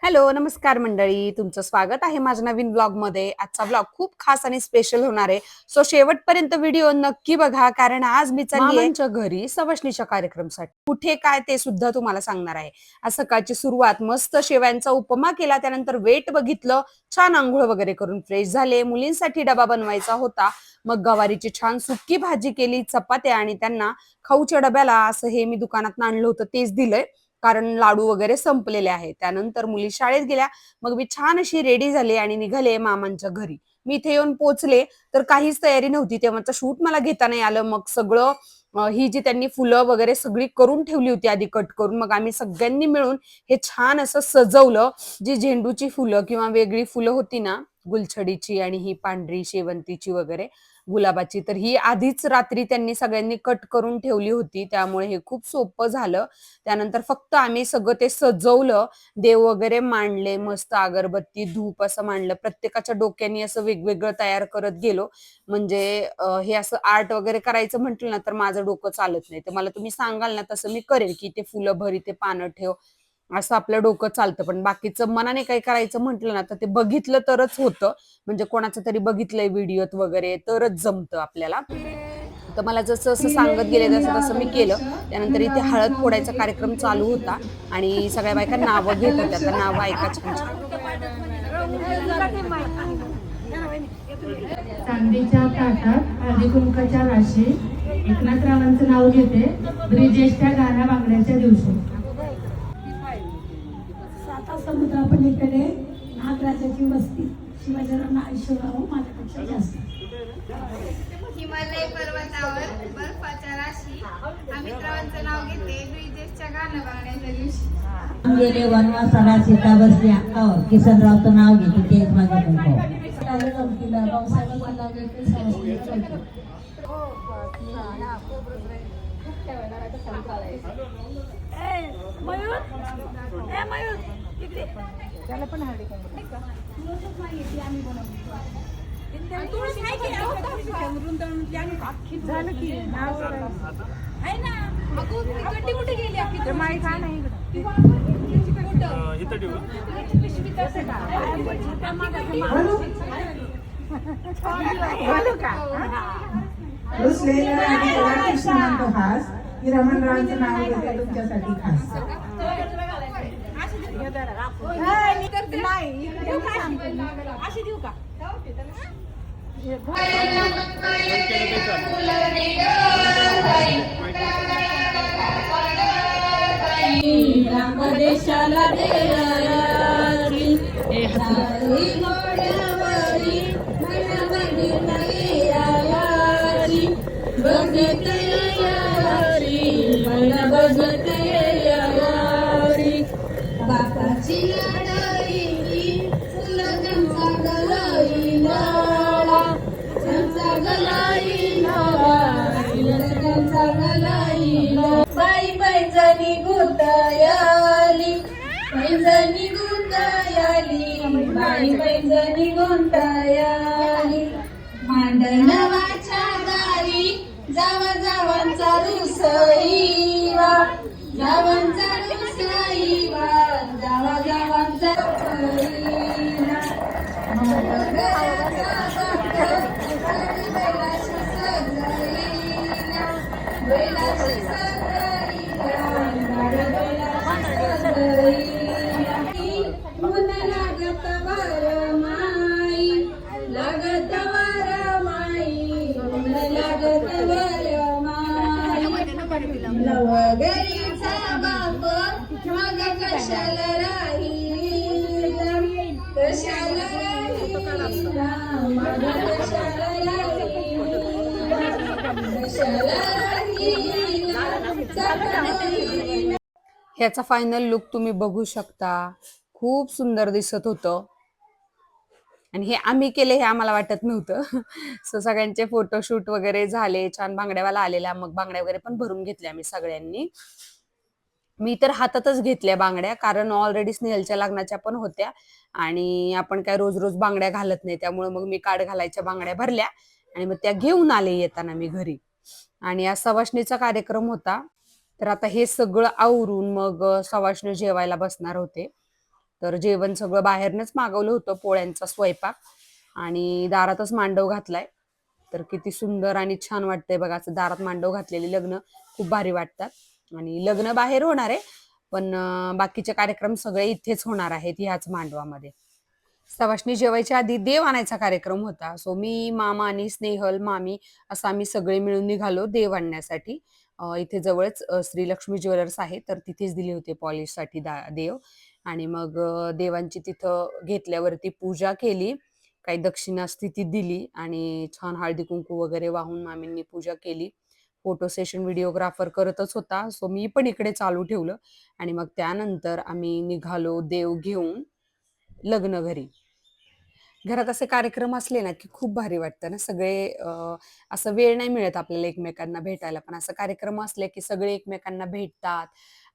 Hello, नमस्कार मंडळी. तुमचं स्वागत आहे माझ्या नवीन ब्लॉगमध्ये. आजचा ब्लॉग खूप खास आणि स्पेशल होणार आहे. सो शेवटपर्यंत व्हिडिओ नक्की बघा, कारण आज मी चालली आहे मामांच्या घरी सवाष्णीच्या कार्यक्रमासाठी. कुठे काय ते सुद्धा तुम्हाला सांगणार आहे. आज सकाळची सुरुवात मस्त शेवयांचा उपमा केला, त्यानंतर वेट बघितलं, छान अंघोळ वगैरे करून फ्रेश झाले. मुलींसाठी डबा बनवायचा होता. मग गवारीची छान सुक्की भाजी केली, चपात्या आणि त्यांना खाऊच्या डब्याला असं हे मी दुकानात आणलं होतं तेच दिलंय. कारण लाडू वगैरे संपलेले आहेत. त्यानंतर मुली शाळेत गेल्या. मग मी छान अशी रेडी झाले आणि निघाले मामांच्या घरी. मी इथे येऊन पोहोचले तर काहीच तयारी नव्हती. तेव्हाचं शूट मला घेता नाही आलं. मग सगळं ही जी त्यांनी फुलं वगैरे सगळी करून ठेवली होती आधी कट करून, मग आम्ही सगळ्यांनी मिळून हे छान असं सजवलं. जी झेंडूची फुलं किंवा वेगळी फुलं होती ना, गुलछडीची आणि ही पांढरी शेवंतीची वगैरे गुलाबाची, तर ही आधीच रात्री त्यांनी सगळ्यांनी कट करून ठेवली होती. त्यामुळे हे खूप सोपं झालं. त्यानंतर फक्त आम्ही सगळं ते सजवलं, देव वगैरे मांडले, मस्त अगरबत्ती, धूप असं मांडलं. प्रत्येकाच्या डोक्यानी असं वेगवेगळं तयार करत गेलो. म्हणजे हे असं आर्ट वगैरे करायचं म्हटलं ना, तर माझं डोकं चालत नाही. तर मला तुम्ही सांगाल ना, तसं मी करेन, की ते फुलं भर, इथे पानं ठेव, असं आपलं डोकं चालतं. पण बाकीचं मनाने काही करायचं म्हटलं ना, तर ते बघितलं तरच होतं. म्हणजे कोणाचं तरी बघितलंय व्हिडिओत वगैरे तरच जमतं आपल्याला. तर मला जसं असं सांगत गेले तसं तसं मी केलं. त्यानंतर इथे हळद फोडायचा कार्यक्रम चालू होता आणि सगळ्या बायका नावं घेत होत्या. तर नावं ऐका छान छान. चांदीच्या ताटात हळदी कुंकाच्या राशी एकनाथरावांचं नाव घेते. ब्रिजेशच्या गाण्या बांगड्याच्या दिवशी. साता समुद्रापलीकडे नागराजाची वस्ती. शिवाजीरावांना आयुष्यराव माझ्यापेक्षा जास्त. हिमालय पर्वतावर बर्फाच्या राशी अमित्रावांचं नाव घेते. ब्रिजेशच्या गाणं गाण्याच्या दिवशी. गेले वनवासाला सीता बसली अंगावर. किसनरावचं नाव घेते तेच माझं कुंकू. भाऊसाहेबांचं नाव घेते. त्याला पण हळदी झालं की माई का नाही रमणरावांचं नाव घेते तुमच्यासाठी खास. अशी देऊ का? देशाला बापाची लाडली फुलं त्यांचा गलाई लाला, त्यांचा गलाई लाला, त्यांचा गलाई लाला. बाई पैंजणी गुंतायाली, पैंजणी गुंतायाली, बाई पैंजणी गुंतायाली. मांडणवाच्या दारी जावा जावांचा रुसईवा, जावांचा रुसईवा, जावा जावांचा रुसईवा. बैलाशी सजईला, बैलाशी सजईला, बैलाशी सजईला. ऊन लागत वर माई, लागत वर माई, ऊन लागत वर माई. लवगरीचा बाप मग कशाला राहिला, कशाला राहिला, मग कशाला राहिला, कशाला राहिला. ह्याचा फायनल लुक तुम्ही बघू शकता. खूप सुंदर दिसत होतं आणि हे आम्ही केले हे आम्हाला वाटत नव्हतं. सो सगळ्यांचे फोटोशूट वगैरे झाले. छान बांगड्यावाला आलेला. मग बांगड्या वगैरे पण भरून घेतल्या आम्ही सगळ्यांनी. मी तर हातातच घेतल्या बांगड्या, कारण ऑलरेडी स्नेहलच्या लग्नाच्या पण होत्या आणि आपण काय रोज रोज बांगड्या घालत नाही. त्यामुळे मग मी काड घालायच्या बांगड्या भरल्या आणि मग त्या घेऊन आले येताना मी घरी. आणि आज सवाष्णीचा कार्यक्रम होता. तर आता हे सगळं आवरून मग सवाष्णी जेवायला बसणार होते. तर जेवण सगळं बाहेरनच मागवलं होतं, पोळ्यांचा स्वयंपाक, आणि दारातच मांडव घातलाय. तर किती सुंदर आणि छान वाटतंय बघा, असं दारात मांडव घातलेली लग्न खूप भारी वाटतात. आणि लग्न बाहेर होणार आहे, पण बाकीचे कार्यक्रम सगळे इथेच होणार आहेत ह्याच मांडवामध्ये. सवाष्णी जेवायच्या आधी देव आणायचा कार्यक्रम होता. सो मी, मामा आणि स्नेहल, मामी असं आम्ही सगळे मिळून निघालो देव आणण्यासाठी. इथे जवळच श्रीलक्ष्मी ज्वेलर्स आहे, तर तिथेच दिले होते पॉलिशसाठी देव. आणि मग देवांची तिथं घेतल्यावरती पूजा केली, काही दक्षिणा स्थिती दिली, आणि छान हळदी कुंकू वगैरे वाहून मामींनी पूजा केली. फोटो सेशन व्हिडिओग्राफर करतच होता, सो मी पण इकडे चालू ठेवलं. आणि मग त्यानंतर आम्ही निघालो देव घेऊन लग्न घरी. घरात असे कार्यक्रम असले ना की खूप भारी वाटतं ना. सगळे असं वेळ नाही मिळत आपल्याला एकमेकांना भेटायला, पण असं कार्यक्रम असले की सगळे एकमेकांना भेटतात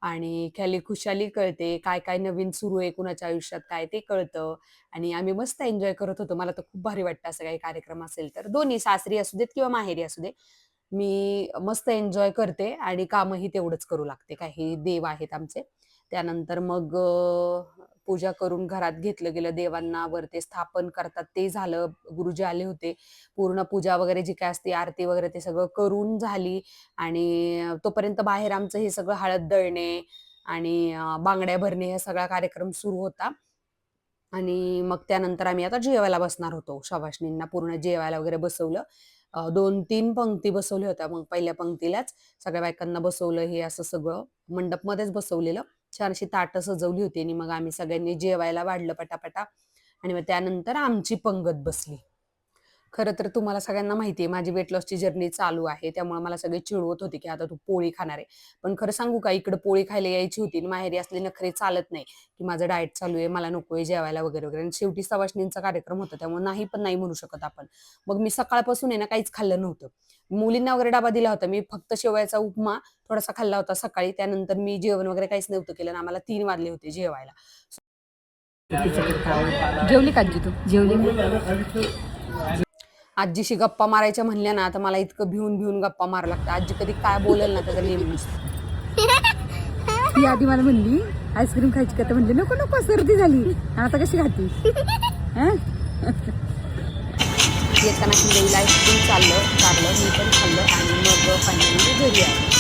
आणि ख्याली खुशाली कळते, काय काय नवीन सुरू आहे कुणाच्या आयुष्यात काय ते कळतं. आणि आम्ही मस्त एन्जॉय करत होतो. मला तर खूप भारी वाटतं असं काही कार्यक्रम असेल तर, दोन्ही सासरी असू देत किंवा माहेरी असू दे. मी मस्त एन्जॉय करते आणि कामही तेवढंच करू लागते. काही देव आहेत आमचे. त्यानंतर मग पूजा करून घरात घेतलं गेलं देवांना, वरती स्थापन करतात ते झालं. गुरुजी आले होते. पूर्ण पूजा वगैरे जी काय असते, आरती वगैरे ते सगळं करून झाली. आणि तोपर्यंत बाहेर आमचं हे सगळं हळद दळणे आणि बांगड्या भरणे हा सगळा कार्यक्रम सुरू होता. आणि मग त्यानंतर आम्ही आता जेवायला बसणार होतो. शवासनींना पूर्ण जेवायला वगैरे बसवलं. 2-3 पंक्ती बसवल्या होत्या. मग पहिल्या पंक्तीलाच सगळ्या बायकांना बसवलं. हे असं सगळं मंडपमध्येच बसवलेलं. छान अशी ताटं सजवली होती आणि मग आम्ही सगळ्यांनी जेवायला वाढलं पटापटा. आणि मग त्यानंतर आमची पंगत बसली. खरं तर तुम्हाला सगळ्यांना माहिती आहे माझी वेट लॉसची जर्नी चालू आहे, त्यामुळे मला सगळे चिडवत होते की आता तू पोळी खाणार आहे. पण खरं सांगू का, इकडे पोळी खायला यायची होती आणि माहेरी असले नखरे चालत नाही की माझं डाएट चालू आहे, मला नकोय जेवायला वगैरे वगैरे. आणि शेवटी सवाष्णींचा कार्यक्रम होता, त्यामुळे नाही पण नाही म्हणू शकत आपण. मग मी सकाळपासून आहे ना काहीच खाल्लं नव्हतं. मुलींना वगैरे डबा दिला होता, मी फक्त शेवयाचा उपमा थोडासा खाल्ला होता सकाळी. त्यानंतर मी जेवण वगैरे काहीच नव्हतं केलं आणि आम्हाला 3 वाजले होते जेवायला. जेवली का आजी तू? जेवली. आजीशी गप्पा मारायच्या म्हणल्या ना, तर मला इतकं भिवून भिवून गप्पा मारा लागतं. आजी कधी काय बोलेल ना त्याचा नेहमी नसतं. ती आधी मला म्हणली आईस्क्रीम खायची का, तर म्हणली नको नको सर्दी झाली. आता कशी खाती? येताना आईस्क्रीम चाललं मी पण खाल्लं आणि मग फायनली घरी आलो.